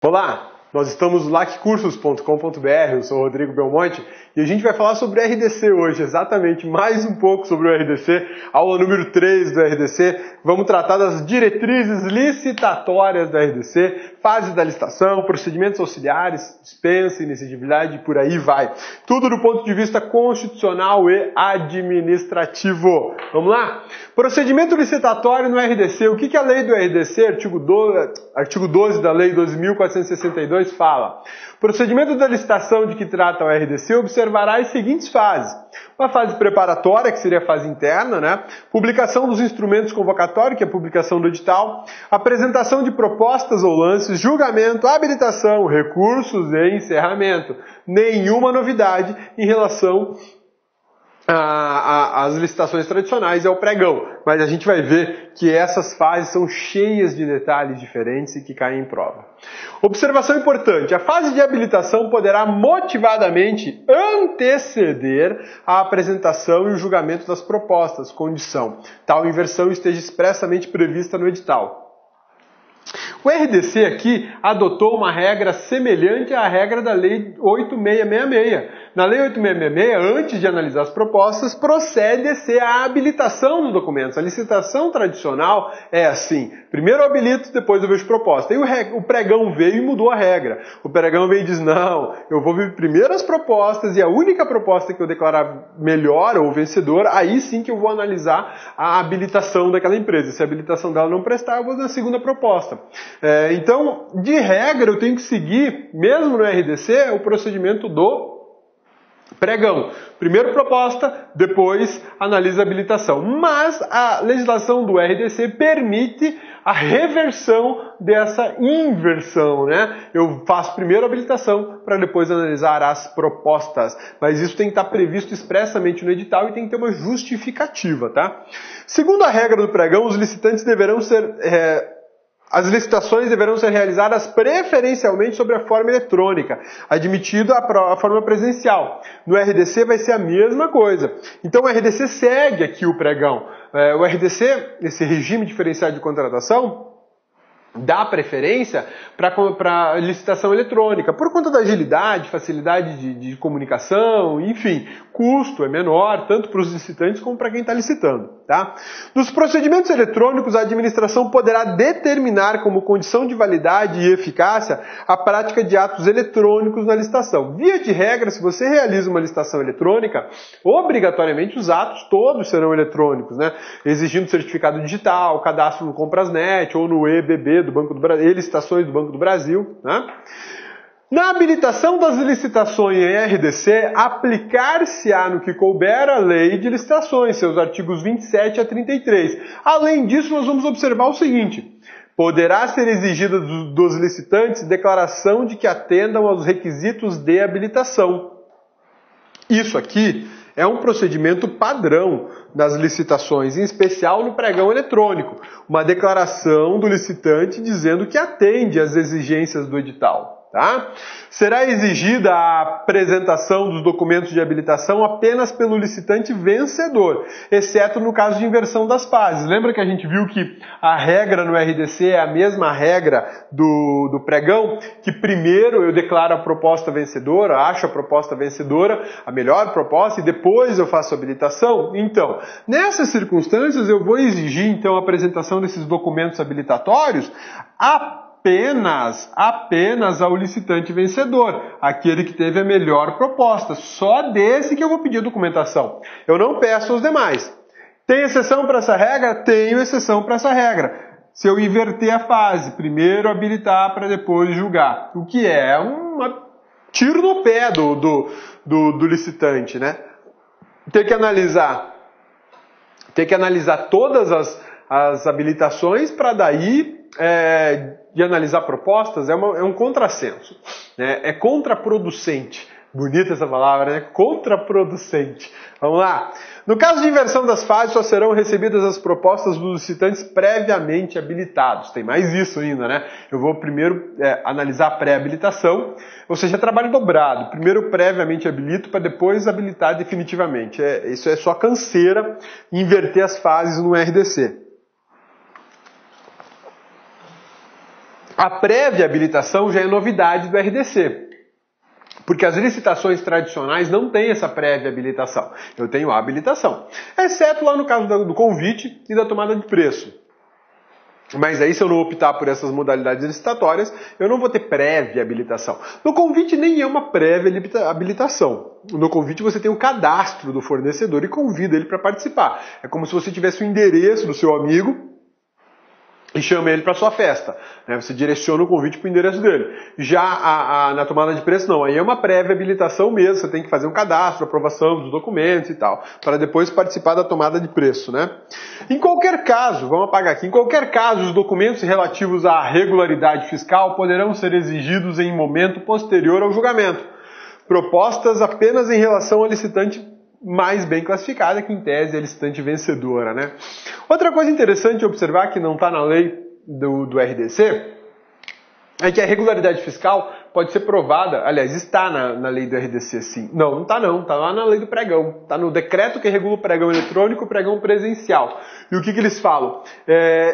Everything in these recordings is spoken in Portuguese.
Olá, nós estamos no laccursos.com.br, eu sou o Rodrigo Belmonte e a gente vai falar sobre o RDC hoje, exatamente mais um pouco sobre o RDC, aula número 3 do RDC. Vamos tratar das diretrizes licitatórias do RDC, fase da licitação, procedimentos auxiliares, dispensa, inexigibilidade e por aí vai. Tudo do ponto de vista constitucional e administrativo. Vamos lá? Procedimento licitatório no RDC. O que a lei do RDC, artigo 12 da lei 12.462 fala? O procedimento da licitação de que trata o RDC observará as seguintes fases. Uma fase preparatória, que seria a fase interna, né? Publicação dos instrumentos convocatórios, que é a publicação do edital, apresentação de propostas ou lances, julgamento, habilitação, recursos e encerramento. Nenhuma novidade em relação as licitações tradicionais é o pregão, mas a gente vai ver que essas fases são cheias de detalhes diferentes e que caem em prova. Observação importante, a fase de habilitação poderá motivadamente anteceder a apresentação e o julgamento das propostas, condição tal inversão esteja expressamente prevista no edital. O RDC aqui adotou uma regra semelhante à regra da Lei 8666. Na Lei 8666, antes de analisar as propostas, procede-se à habilitação dos documentos. A licitação tradicional é assim, primeiro eu habilito, depois eu vejo proposta. E o pregão veio e mudou a regra. O pregão veio e diz, não, eu vou ver primeiro as propostas e a única proposta que eu declarar melhor ou vencedora, aí sim que eu vou analisar a habilitação daquela empresa. Se a habilitação dela não prestar, eu vou na segunda proposta. Então, de regra, eu tenho que seguir, mesmo no RDC, o procedimento do pregão. Primeiro proposta, depois analisa a habilitação. Mas a legislação do RDC permite a reversão dessa inversão, né? Eu faço primeiro a habilitação para depois analisar as propostas. Mas isso tem que estar previsto expressamente no edital e tem que ter uma justificativa, tá? Segundo a regra do pregão, os licitantes deverão ser... As licitações deverão ser realizadas preferencialmente sobre a forma eletrônica, admitido a forma presencial. No RDC vai ser a mesma coisa. Então o RDC segue aqui o pregão. O RDC, esse regime diferenciado de contratação, dá preferência para licitação eletrônica, por conta da agilidade, facilidade de comunicação, enfim, custo é menor, tanto para os licitantes como para quem está licitando. Tá? Nos procedimentos eletrônicos, a administração poderá determinar como condição de validade e eficácia a prática de atos eletrônicos na licitação. Via de regra, se você realiza uma licitação eletrônica, obrigatoriamente os atos todos serão eletrônicos, né? Exigindo certificado digital, cadastro no Comprasnet ou no EBB do Banco do Brasil, licitações do Banco do Brasil, né? Na habilitação das licitações em RDC, aplicar-se-á no que couber a lei de licitações, seus artigos 27 a 33. Além disso, nós vamos observar o seguinte: poderá ser exigida dos licitantes declaração de que atendam aos requisitos de habilitação. Isso aqui é um procedimento padrão das licitações, em especial no pregão eletrônico. Uma declaração do licitante dizendo que atende às exigências do edital. Tá? Será exigida a apresentação dos documentos de habilitação apenas pelo licitante vencedor, exceto no caso de inversão das fases. Lembra que a gente viu que a regra no RDC é a mesma regra do pregão? Que primeiro eu declaro a proposta vencedora, acho a proposta vencedora, a melhor proposta, e depois eu faço a habilitação? Então, nessas circunstâncias eu vou exigir então a apresentação desses documentos habilitatórios apenas ao licitante vencedor, aquele que teve a melhor proposta. Só desse que eu vou pedir documentação. Eu não peço aos demais. Tem exceção para essa regra? Tenho exceção para essa regra. Se eu inverter a fase, primeiro habilitar para depois julgar, o que é um tiro no pé do licitante, né? Tem que analisar todas as habilitações para daí de analisar propostas é um contrassenso, né? É contraproducente. Bonita essa palavra, né? Contraproducente. Vamos lá. No caso de inversão das fases, só serão recebidas as propostas dos licitantes previamente habilitados. Tem mais isso ainda, né? Eu vou primeiro analisar a pré-habilitação, ou seja, trabalho dobrado. Primeiro previamente habilito para depois habilitar definitivamente. Isso é só canseira, inverter as fases no RDC. A pré-viabilitação já é novidade do RDC. Porque as licitações tradicionais não têm essa pré-viabilitação. Eu tenho a habilitação. Exceto lá no caso do convite e da tomada de preço. Mas aí, se eu não optar por essas modalidades licitatórias, eu não vou ter pré-viabilitação. No convite nem é uma pré-habilitação. No convite você tem o cadastro do fornecedor e convida ele para participar. É como se você tivesse o endereço do seu amigo e chama ele para sua festa. Você direciona o convite para o endereço dele. Já na tomada de preço, não. Aí é uma prévia habilitação mesmo. Você tem que fazer um cadastro, aprovação dos documentos e tal, para depois participar da tomada de preço, né? Em qualquer caso, vamos apagar aqui, em qualquer caso, os documentos relativos à regularidade fiscal poderão ser exigidos em momento posterior ao julgamento. Propostas apenas em relação ao licitante mais bem classificada, que em tese é a licitante vencedora, né? Outra coisa interessante observar, que não está na lei do RDC, é que a regularidade fiscal pode ser provada, aliás, está na lei do RDC, sim. Não está não, está lá na lei do pregão. Está no decreto que regula o pregão eletrônico e o pregão presencial. E o que eles falam?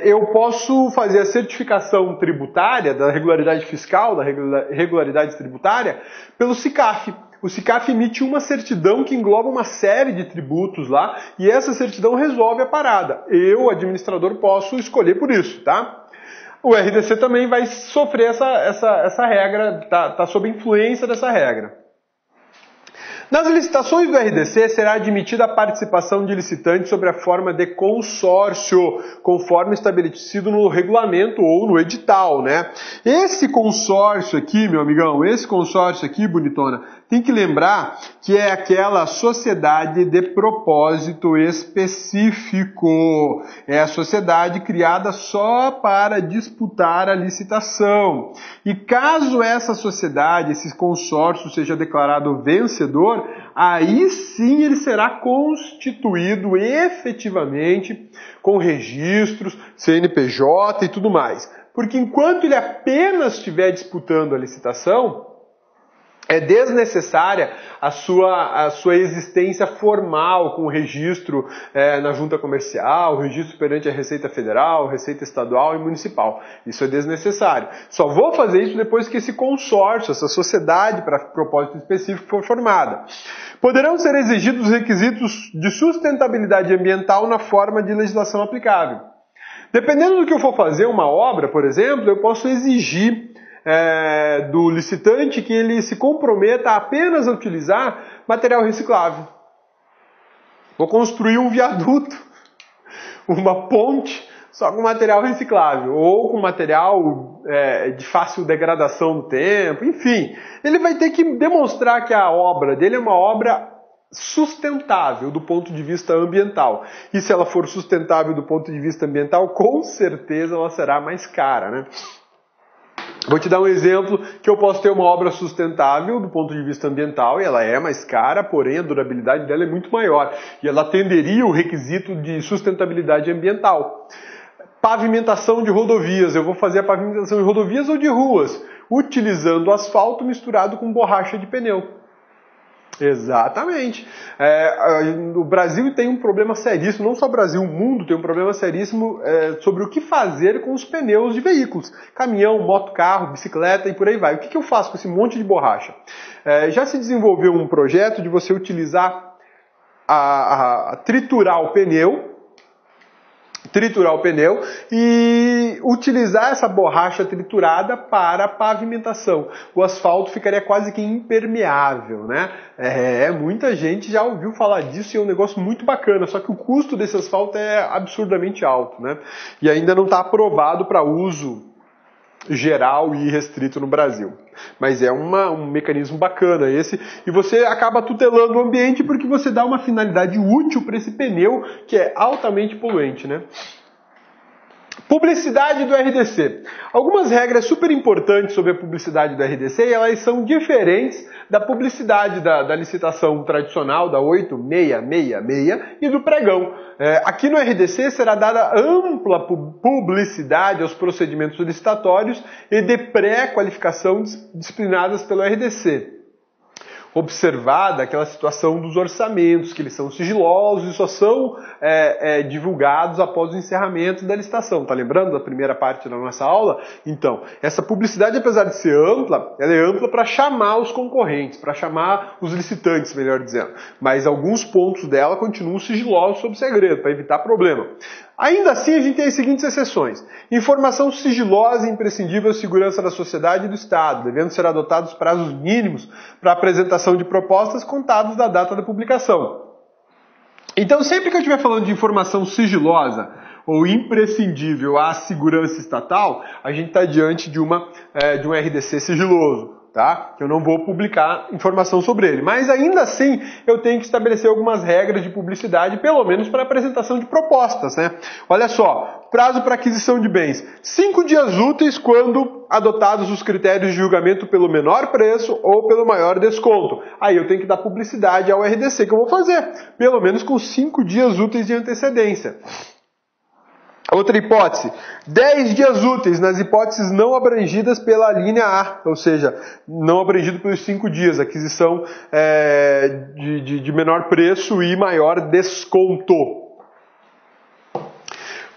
Eu posso fazer a certificação tributária da regularidade fiscal, da regularidade tributária, pelo SICAF. O SICAF emite uma certidão que engloba uma série de tributos lá, e essa certidão resolve a parada. Eu, administrador, posso escolher por isso, tá? O RDC também vai sofrer essa regra, tá sob influência dessa regra. Nas licitações do RDC será admitida a participação de licitantes sobre a forma de consórcio, conforme estabelecido no regulamento ou no edital, né? Esse consórcio aqui, meu amigão, esse consórcio aqui, bonitona, tem que lembrar que é aquela sociedade de propósito específico. É a sociedade criada só para disputar a licitação. E caso essa sociedade, esse consórcio, seja declarado vencedor, aí sim ele será constituído efetivamente com registros, CNPJ e tudo mais. Porque enquanto ele apenas estiver disputando a licitação, é desnecessária a sua existência formal com o registro na junta comercial, o registro perante a Receita Federal, Receita Estadual e Municipal. Isso é desnecessário. Só vou fazer isso depois que esse consórcio, essa sociedade para propósito específico for formada. Poderão ser exigidos requisitos de sustentabilidade ambiental na forma de legislação aplicável. Dependendo do que eu for fazer, uma obra, por exemplo, eu posso exigir do licitante que ele se comprometa apenas a utilizar material reciclável. Vou construir um viaduto, uma ponte, só com material reciclável, ou com material de fácil degradação no tempo, enfim. Ele vai ter que demonstrar que a obra dele é uma obra sustentável do ponto de vista ambiental. E se ela for sustentável do ponto de vista ambiental, com certeza ela será mais cara, né? Vou te dar um exemplo que eu posso ter uma obra sustentável do ponto de vista ambiental e ela é mais cara, porém a durabilidade dela é muito maior e ela atenderia o requisito de sustentabilidade ambiental. Pavimentação de rodovias. Eu vou fazer a pavimentação de rodovias ou de ruas utilizando asfalto misturado com borracha de pneu. Exatamente. O Brasil tem um problema seríssimo, não só o Brasil, o mundo tem um problema seríssimo sobre o que fazer com os pneus de veículos. Caminhão, moto, carro, bicicleta e por aí vai. O que eu faço com esse monte de borracha? Já se desenvolveu um projeto de você utilizar, triturar o pneu e utilizar essa borracha triturada para pavimentação. O asfalto ficaria quase que impermeável, né? Muita gente já ouviu falar disso e é um negócio muito bacana, só que o custo desse asfalto é absurdamente alto, né? E ainda não está aprovado para uso geral e restrito no Brasil. Mas é um mecanismo bacana esse, e você acaba tutelando o ambiente porque você dá uma finalidade útil para esse pneu que é altamente poluente, né? Publicidade do RDC. Algumas regras super importantes sobre a publicidade do RDC e elas são diferentes da publicidade da licitação tradicional, da 8666 e do pregão. Aqui no RDC será dada ampla publicidade aos procedimentos licitatórios e de pré-qualificação disciplinadas pelo RDC. observada aquela situação dos orçamentos, que eles são sigilosos e só são divulgados após o encerramento da licitação. Tá lembrando da primeira parte da nossa aula? Então, essa publicidade, apesar de ser ampla, ela é ampla para chamar os concorrentes, para chamar os licitantes, melhor dizendo. Mas alguns pontos dela continuam sigilosos sob segredo, para evitar problema. Ainda assim, a gente tem as seguintes exceções. Informação sigilosa e imprescindível à segurança da sociedade e do Estado, devendo ser adotados prazos mínimos para a apresentação de propostas contados da data da publicação. Então, sempre que eu estiver falando de informação sigilosa ou imprescindível à segurança estatal, a gente está diante de um RDC sigiloso. Tá? Que eu não vou publicar informação sobre ele. Mas ainda assim, eu tenho que estabelecer algumas regras de publicidade, pelo menos para apresentação de propostas, né? Olha só, prazo para aquisição de bens. 5 dias úteis quando adotados os critérios de julgamento pelo menor preço ou pelo maior desconto. Aí eu tenho que dar publicidade ao RDC que eu vou fazer, pelo menos com 5 dias úteis de antecedência. Outra hipótese, 10 dias úteis nas hipóteses não abrangidas pela linha A, ou seja, não abrangido pelos 5 dias, aquisição de menor preço e maior desconto.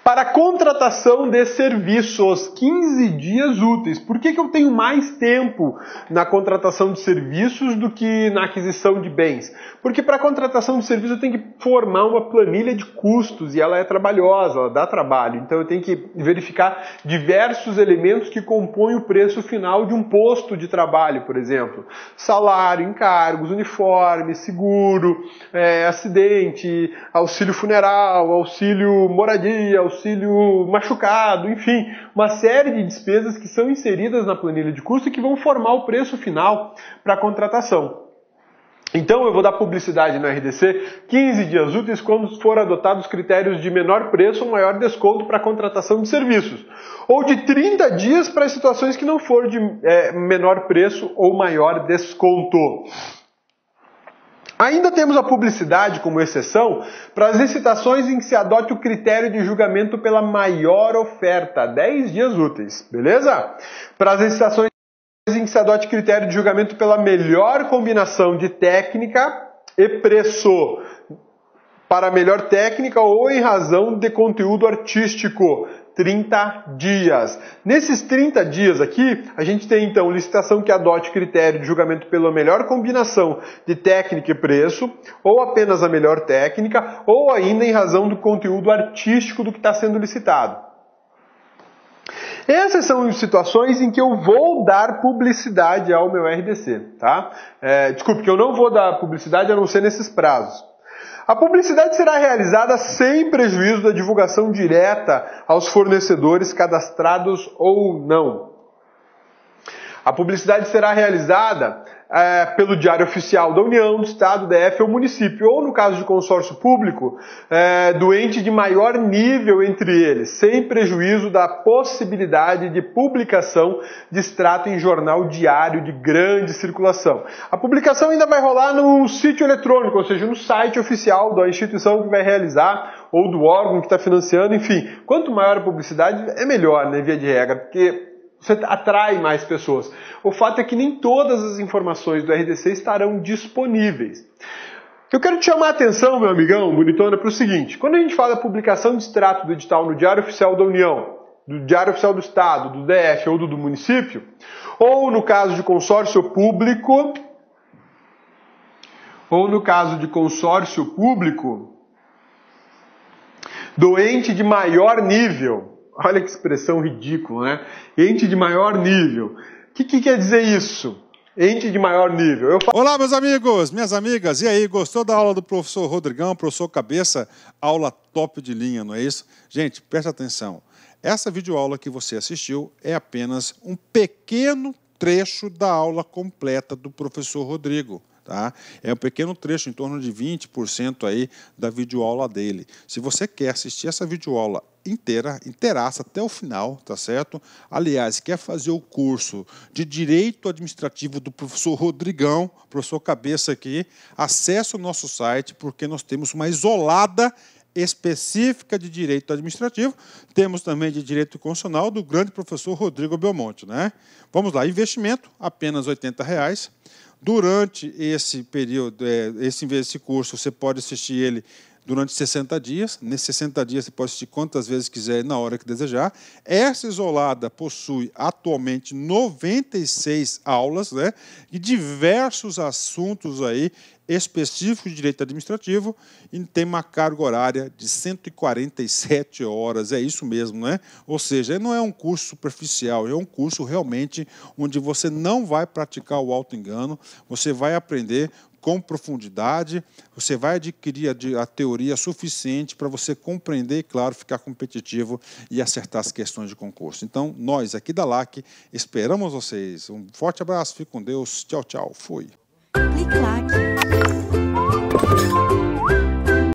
Para contratação de serviços, 15 dias úteis. Por que eu tenho mais tempo na contratação de serviços do que na aquisição de bens? Porque para a contratação de serviços eu tenho que formar uma planilha de custos e ela é trabalhosa, ela dá trabalho. Então eu tenho que verificar diversos elementos que compõem o preço final de um posto de trabalho, por exemplo. Salário, encargos, uniforme, seguro, acidente, auxílio funeral, auxílio moradia, auxílio machucado, enfim, uma série de despesas que são inseridas na planilha de custo e que vão formar o preço final para a contratação. Então eu vou dar publicidade no RDC 15 dias úteis quando for adotados os critérios de menor preço ou maior desconto para a contratação de serviços. Ou de 30 dias para as situações que não for de menor preço ou maior desconto. Ainda temos a publicidade como exceção para as licitações em que se adote o critério de julgamento pela maior oferta, 10 dias úteis, beleza? Para as licitações em que se adote critério de julgamento pela melhor combinação de técnica e preço, para a melhor técnica ou em razão de conteúdo artístico, 30 dias. Nesses 30 dias aqui, a gente tem então licitação que adote critério de julgamento pela melhor combinação de técnica e preço, ou apenas a melhor técnica, ou ainda em razão do conteúdo artístico do que está sendo licitado. Essas são situações em que eu vou dar publicidade ao meu RDC, tá? Desculpe, que eu não vou dar publicidade a não ser nesses prazos. A publicidade será realizada sem prejuízo da divulgação direta aos fornecedores cadastrados ou não. A publicidade será realizada pelo Diário Oficial da União, do Estado, DF ou município, ou no caso de consórcio público, do ente de maior nível entre eles, sem prejuízo da possibilidade de publicação de extrato em jornal diário de grande circulação. A publicação ainda vai rolar no sítio eletrônico, ou seja, no site oficial da instituição que vai realizar, ou do órgão que está financiando, enfim. Quanto maior a publicidade, é melhor, né, via de regra, porque você atrai mais pessoas. O fato é que nem todas as informações do RDC estarão disponíveis. Eu quero te chamar a atenção, meu amigão, bonitona, para o seguinte. Quando a gente fala publicação de extrato do edital no Diário Oficial da União, do Diário Oficial do Estado, do DF ou do município, ou no caso de consórcio público, do ente de maior nível. Olha que expressão ridícula, né? Ente de maior nível. O que quer dizer isso? Ente de maior nível. Olá, meus amigos, minhas amigas. E aí, gostou da aula do professor Rodrigão, professor Cabeça? Aula top de linha, não é isso? Gente, presta atenção. Essa videoaula que você assistiu é apenas um pequeno trecho da aula completa do professor Rodrigo. Tá? É um pequeno trecho, em torno de 20% aí da videoaula dele. Se você quer assistir essa videoaula inteiraça até o final, tá certo? Aliás, quer fazer o curso de Direito Administrativo do professor Rodrigão, professor Cabeça aqui, acesse o nosso site, porque nós temos uma isolada específica de Direito Administrativo, temos também de Direito Constitucional do grande professor Rodrigo Belmonte, né? Vamos lá, investimento, apenas R$ 80. Durante esse período, esse curso, você pode assistir ele durante 60 dias. Nesses 60 dias você pode assistir quantas vezes quiser, na hora que desejar. Essa isolada possui atualmente 96 aulas, né, e diversos assuntos aí específicos de direito administrativo, e tem uma carga horária de 147 horas, é isso mesmo, né? Ou seja, não é um curso superficial, é um curso realmente onde você não vai praticar o auto-engano, você vai aprender com profundidade, você vai adquirir a teoria suficiente para você compreender e, claro, ficar competitivo e acertar as questões de concurso. Então, nós aqui da LAC esperamos vocês. Um forte abraço, fique com Deus, tchau, tchau, fui. Clique LAC.